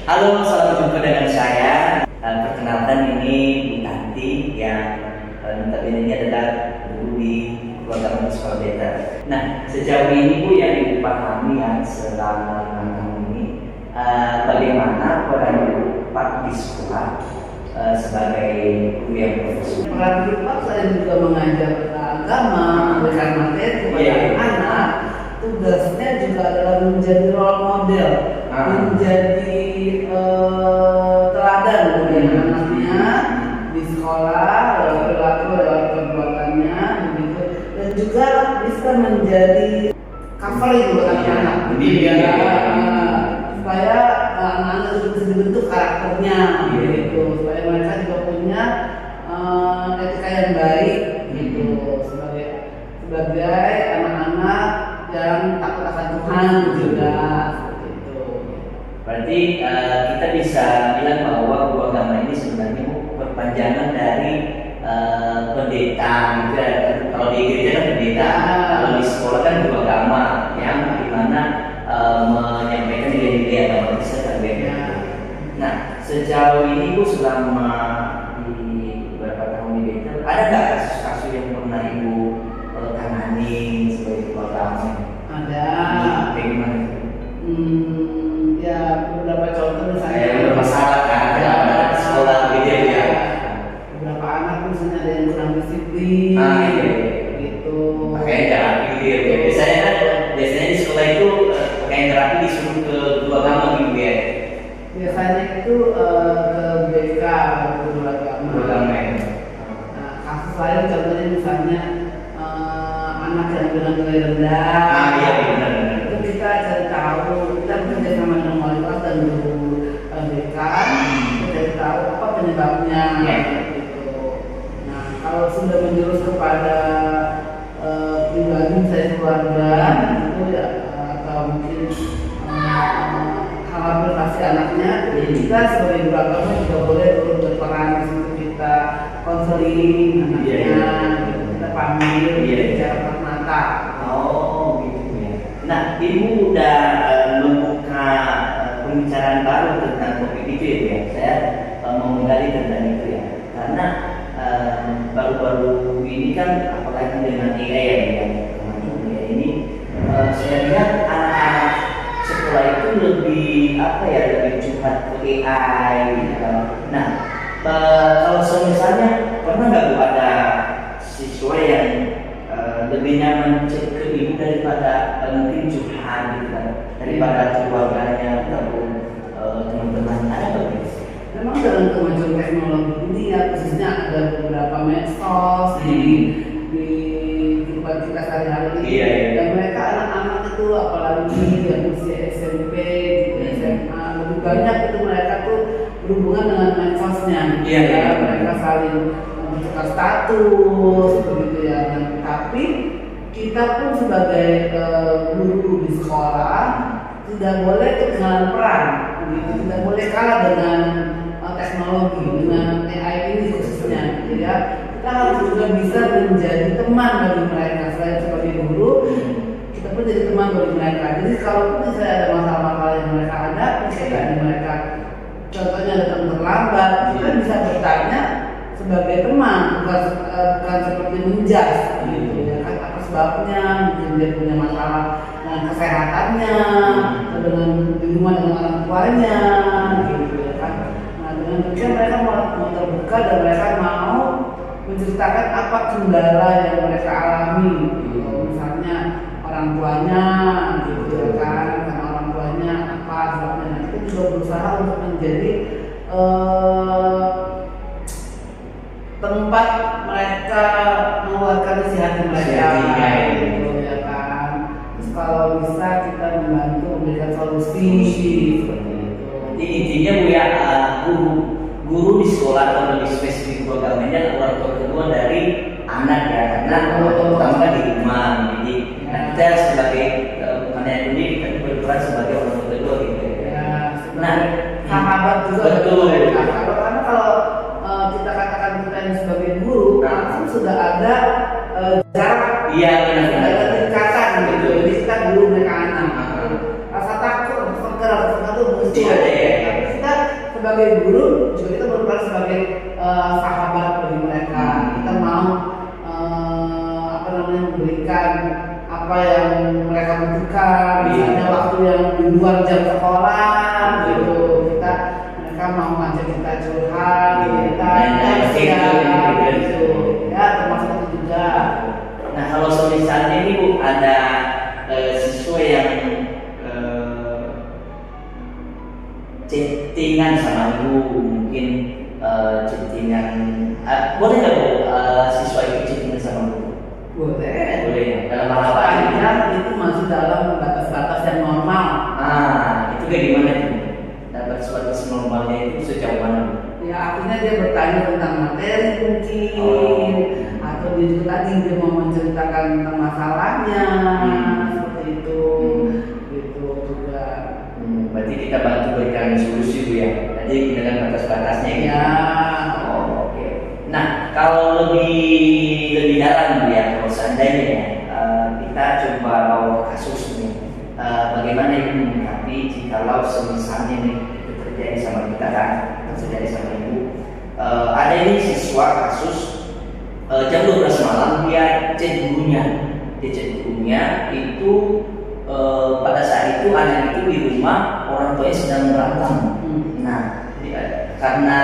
Halo, selamat jumpa dengan saya. Perkenalkan ini Bu Tanti yang notabene ini adalah guru di program sekolah beta. Nah, sejauh ini Bu yang Ibu pahami ya selama 5 tahun ini, bagaimana peran Ibu Pak di sekolah sebagai guru yang profesional? Peran Pak saya juga mengajar agama, memberikan materi kepada anak. Tugasnya juga adalah menjadi role model, menjadi teladan bagi anaknya di sekolah, lewat perilaku, lewat perbuatannya, begitu. Dan juga bisa menjadi covering buat anak-anak, supaya anak-anak itu bisa dibentuk karakternya, gitu. Supaya mereka juga punya etika yang baik, gitu. Sebagai anak-anak yang takut akan Tuhan juga, seperti itu. Berarti kita bisa bilang bahwa guru agama ini sebenarnya perpanjangan dari pendeta, gitu ya. Kalau di gereja kan pendeta, kalau di sekolah kan guru agama yang dimana menyampaikan nilai-nilai agama Kristen ya. Nah, sejauh ini Bu selama di beberapa tahun di gereja, ada nggak kasus-kasus yang pernah Ibu tangani sebagai guru agama? Ada. Bagaimana? Ya beberapa contoh misalnya. Bermasalah kan? Ada sekolah gitu ya. Beberapa anak misalnya ada yang kurang disiplin. Gitu. Pakai terapi gitu ya. Biasanya di sekolah itu pakai terapi disuruh ke guru agama gitu ya. Biasanya itu ke BK, guru agama. Guru agama ya. Nah, kasus lain contohnya misalnya anak yang dengan nilai rendah. Iya benar. Itu kita cari tahu, kita bekerja sama dengan wali kelas dan guru BK, kita cari tahu apa penyebabnya. Gitu. Nah, kalau sudah menjurus kepada pribadi saya keluarga, itu ya atau mungkin hal privasi anaknya, kita sebagai guru agama juga boleh berperan di situ, kita konseling anaknya, kita panggil, bicara mata. Oh gitu ya. Nah, Ibu udah membuka pembicaraan baru tentang topik itu ya. Saya mau menggali tentang itu ya. Karena baru-baru ini kan apalagi dengan AI ya, kemajuan ini, saya lihat anak-anak sekolah itu lebih lebih curhat ke AI gitu. Nah, kalau misalnya pernah nggak Bu ada siswa yang lebih nyaman cek ke ibu daripada mungkin curhat gitu kan, daripada keluarganya ataupun teman-teman, ada nggak? Memang dengan kemajuan teknologi ini ya, khususnya ada beberapa medsos di kehidupan kita sehari-hari ini. Dan mereka anak-anak itu apalagi yang usia SMP, gitu, SMA, lebih banyak itu mereka tuh berhubungan dengan medsosnya. Mereka saling menunjukkan status begitu ya. Tapi kita pun sebagai guru di sekolah tidak boleh ketinggalan peran, gitu. Tidak boleh kalah dengan teknologi, dengan AI ini khususnya, gitu ya. Kita harus juga bisa menjadi teman bagi mereka. Selain sebagai guru, kita pun jadi teman bagi mereka. Jadi kalau misalnya ada masalah-masalah yang mereka hadapi, kayak mereka contohnya datang terlambat, kita bisa bertanya sebagai teman, bukan seperti menjas, gitu ya kan, apa sebabnya, mungkin dia punya masalah dengan kesehatannya, atau dengan hubungan dengan orang tuanya, gitu ya kan. Nah, dengan demikian mereka mau terbuka dan mereka mau menceritakan apa kendala yang mereka alami, gitu. Misalnya orang tuanya, gitu ya kan, karena orang tuanya apa sebabnya. Nah, kita juga berusaha untuk menjadi tempat mereka mengeluarkan isi hati mereka, gitu ya kan. Terus kalau bisa kita membantu memberikan solusi seperti itu. Jadi intinya Bu ya, guru di sekolah atau lebih spesifik programnya orang tua kedua dari anak ya, karena pertama kan di rumah. Jadi kita sebagai anak ini kita berperan sebagai orang tua kedua gitu ya. Nah, sahabat juga. Betul. Karena kalau kita katakan kita ini sebagai guru, langsung sudah ada jarak, ada tingkatan gitu. Jadi kita guru mereka anak. Rasa takut, rasa mesti ada ya. Kita sebagai guru juga kita berperan sebagai sahabat bagi mereka. Kita mau memberikan apa yang mereka butuhkan, misalnya waktu yang di luar jam sekolah gitu. Mereka mau ngajak kita curhat, kita gitu. Ya, termasuk itu juga. Nah, kalau misalnya ini Bu, ada siswa yang chattingan sama Ibu, mungkin chattingan, boleh nggak Bu siswa itu chattingan sama Ibu? Boleh. Boleh ya. Dalam hal apa? Itu masih dalam batas-batas yang normal. Itu kayak gimana itu? Dapat batas normalnya itu sejauh mana? Ya akhirnya dia bertanya tentang materi mungkin, atau dia juga tadi dia mau menceritakan tentang masalahnya, seperti itu, gitu juga. Berarti kita bantu berikan solusi Bu ya. Tadi dengan batas-batasnya gitu. Ya. Oke. Nah, kalau lebih dalam Bu ya, kalau seandainya kita coba bawa kasus nih, bagaimana Ibu menyikapi jikalau semisalnya nih itu terjadi sama kita kan, terjadi sama Ibu, ada ini siswa kasus jam 12 malam dia chat gurunya, itu pada saat itu anak itu di rumah orang tuanya sedang berantem. Nah, karena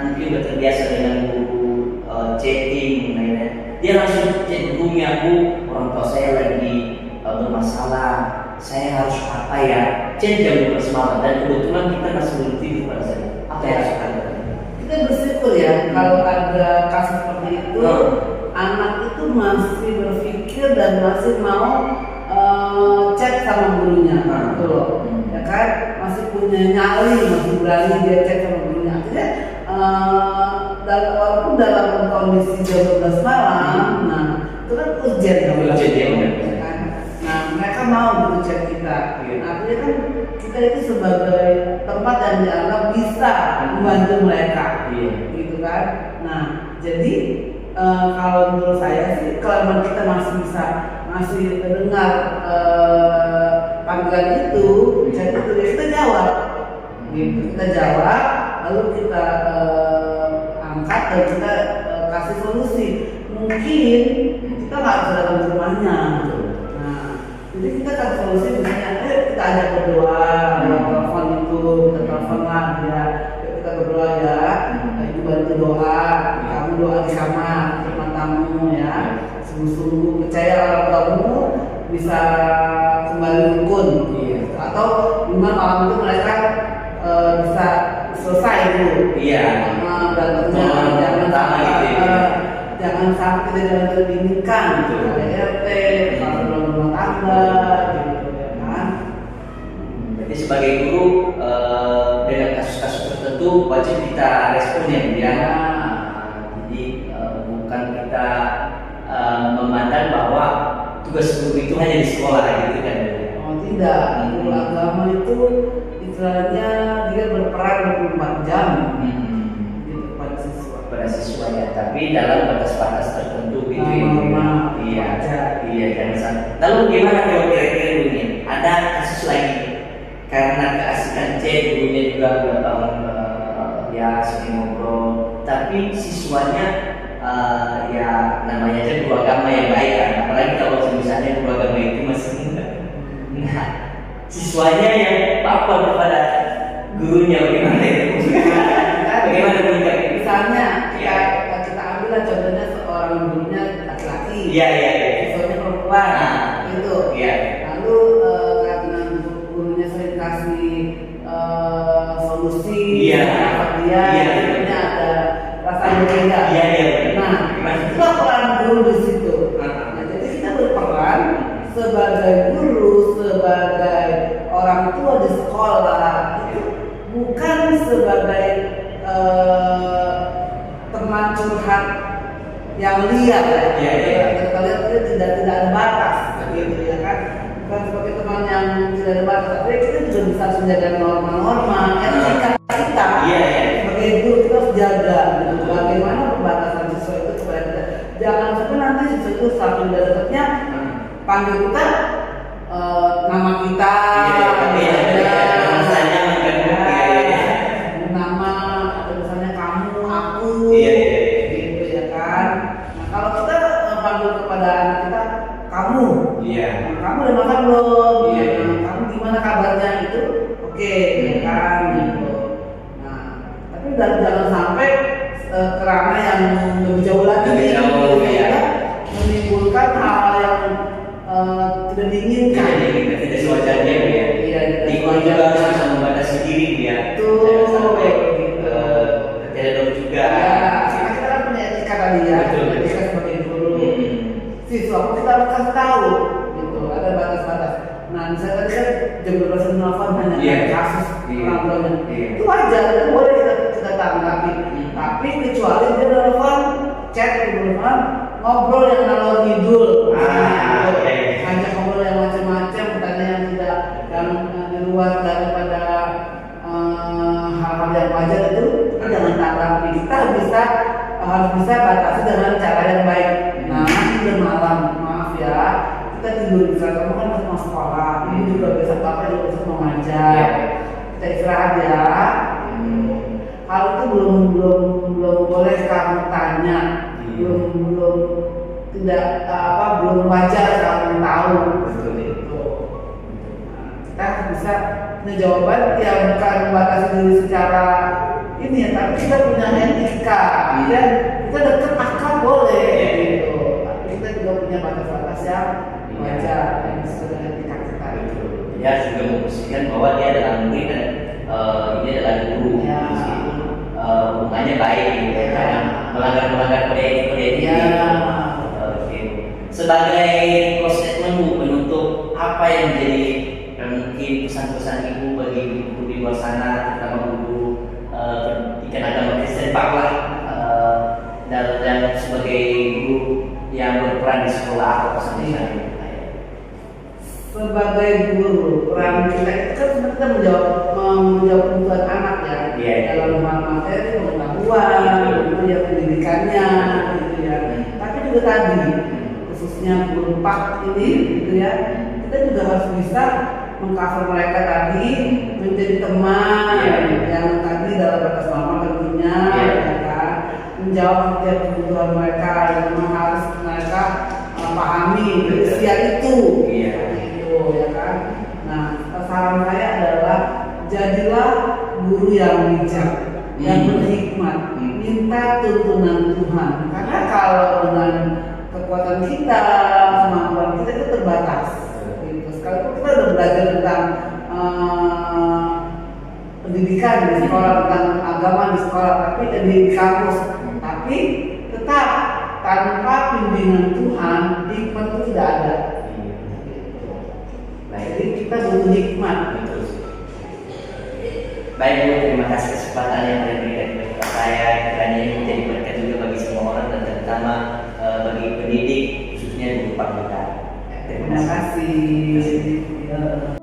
mungkin udah terbiasa dengan guru chatting, dia langsung chat gurunya, Bu, orang tua saya lagi bermasalah, saya harus apa ya? Chat jam 12 malam dan kebetulan kita masih belum tidur pada saat itu. Apa yang harus kita lakukan? Kita bersyukur ya kalau ada kasus seperti itu, anak itu masih berpikir dan masih mau chat sama gurunya, gitu loh. Ya kan, masih punya nyali, masih berani dia chat sama gurunya. Akhirnya walaupun dalam kondisi jam 12 malam, nah itu kan urgent kan. Nah mereka mau gitu chat kita. Nah, artinya kan kita itu sebagai tempat yang dianggap bisa membantu mereka, gitu kan. Nah jadi kalau menurut saya sih, kalau kita masih mendengar panggilan itu, chat itu, ya kita jawab, gitu. Kita jawab, lalu kita angkat dan kita kasih solusi. Mungkin kita nggak bisa datang ke rumahnya, gitu. Nah, jadi kita kasih solusi, misalnya, ayo kita ajak berdoa, telepon itu, kita telepon lah ya, kita berdoa ya, ibu bantu doa, kamu doa di kamar, rumah tamu ya, sungguh-sungguh percaya orang tuamu bisa kembali rukun, atau gimana malam itu mereka bisa selesai dulu. Jangan sampai tidak terbimbingkan, ada RT, kalau rumah tangga, gitu ya kan. Jadi sebagai guru dengan kasus-kasus tertentu wajib kita respon ya Bu ya. Jadi bukan kita memandang bahwa tugas guru itu hanya di sekolah gitu kan. Oh tidak, guru agama itu istilahnya dia berperan 24 jam gitu pada siswa ya, tapi dalam batas-batas tertentu gitu ya. Iya jangan sampai. Lalu gimana kalau kira-kira ini ada kasus lagi karena keasikan chat gurunya juga udah bangun ya sering ngobrol, tapi siswanya ya namanya aja guru agama yang baik kan, apalagi kalau misalnya guru agama itu masih muda. Nah, siswanya yang baper kepada gurunya bagaimana itu? Bagaimana menyikapi? Misalnya kita ambil contohnya seorang gurunya laki-laki, siswanya perempuan, itu. Lalu karena gurunya sering kasih solusi, dia akhirnya ada rasa berbeda. Nah, itulah peran guru di situ. Nah, jadi kita berperan sebagai guru, sebagai orang tua di sekolah, itu bukan sebagai teman curhat yang liar ya. Kita lihat itu tidak ada batas, gitu ya kan. Bukan sebagai teman yang tidak ada batas, tapi kita juga bisa menjaga norma-norma etika kita. Sebagai guru kita harus jaga gitu. Bagaimana pembatasan siswa itu supaya kita jangan sampai nanti siswa itu saking dekatnya panggil kita nama kita, nama dasarnya itu oke, ya kan gitu. Nah, tapi jangan sampai kerana yang lebih jauh lagi, Lebih jauh, ya. sehingga menimbulkan hal yang tidak diinginkan. Tidak sewajarnya ya. Iya, Lingkungan juga harus bisa membatasi diri ya. Tuh, Jangan sampai gitu. tertidur juga. Ya, karena kita kan punya etika tadi ya, Betul. etika sebagai guru. Hmm. Siswa kita harus kasih tahu, gitu. Ada batas-batas. Nah, misalnya tadi kan jam 12 telepon hanya Iya. kasus Iya. orang tuanya. Iya. Itu wajar, itu boleh kita tanggapi. Tapi kecuali dia telepon, chat di telepon, ngobrol yang ngalor ngidul, Ah, gitu. iya, iya. Ngajak ngobrol yang macam-macam, tanya yang tidak yang di luar daripada hal-hal yang wajar itu jangan tanggapi. Kita harus bisa batasi dengan cara yang baik. Nah, nanti udah malam, maaf ya, kita tidur di sana, kamu kan masih mau sekolah, ini juga besok apa juga besok mau ngajar, kita istirahat ya. Hal itu belum boleh kamu tanya, belum wajar kamu tahu. Betul. Gitu. Nah, kita harus bisa punya jawaban yang bukan membatasi diri secara ini ya, tapi kita punya etika. Ya, kita dekat akal boleh, gitu. Tapi kita juga punya batas-batas yang wajar yang sesuai dengan etika kita. Dia juga memposisikan bahwa dia adalah murid dan dia adalah guru. Ya. Hubungannya baik gitu ya, karena melanggar kode etik. Ya. Oke. Sebagai close statement Bu, penutup apa yang menjadi mungkin pesan-pesan Ibu bagi guru di luar sana, terutama guru pendidikan agama Kristen Pak lah, dan sebagai guru yang berperan di sekolah atau pesan-pesan Ibu? Sebagai guru, peran kita itu kan sebenarnya kita menjawab kebutuhan anak ya, Iya. dalam hal materi, pengetahuan, ya pendidikannya, gitu ya. Tapi juga tadi, khususnya guru Pak ini, gitu ya, kita juga harus bisa mengcover mereka tadi menjadi teman yang tadi dalam batas normal tentunya, ya kan, menjawab setiap kebutuhan mereka yang memang harus mereka pahami di usia itu. Ya kan. Nah, saran saya adalah jadilah guru yang bijak, yang berhikmat, minta tuntunan Tuhan. Karena kalau dengan kekuatan kita, kemampuan kita itu terbatas. Gitu. Sekalipun kita udah belajar tentang pendidikan di sekolah, tentang agama di sekolah, tapi di kampus, tapi tetap tanpa bimbingan Tuhan, hikmat itu tidak ada. Jadi kita butuh hikmat. Baik Bu, terima kasih kesempatan yang diberikan kepada saya. Kiranya ini menjadi berkat juga bagi semua orang dan terutama bagi pendidik khususnya guru Pak kita. Terima kasih.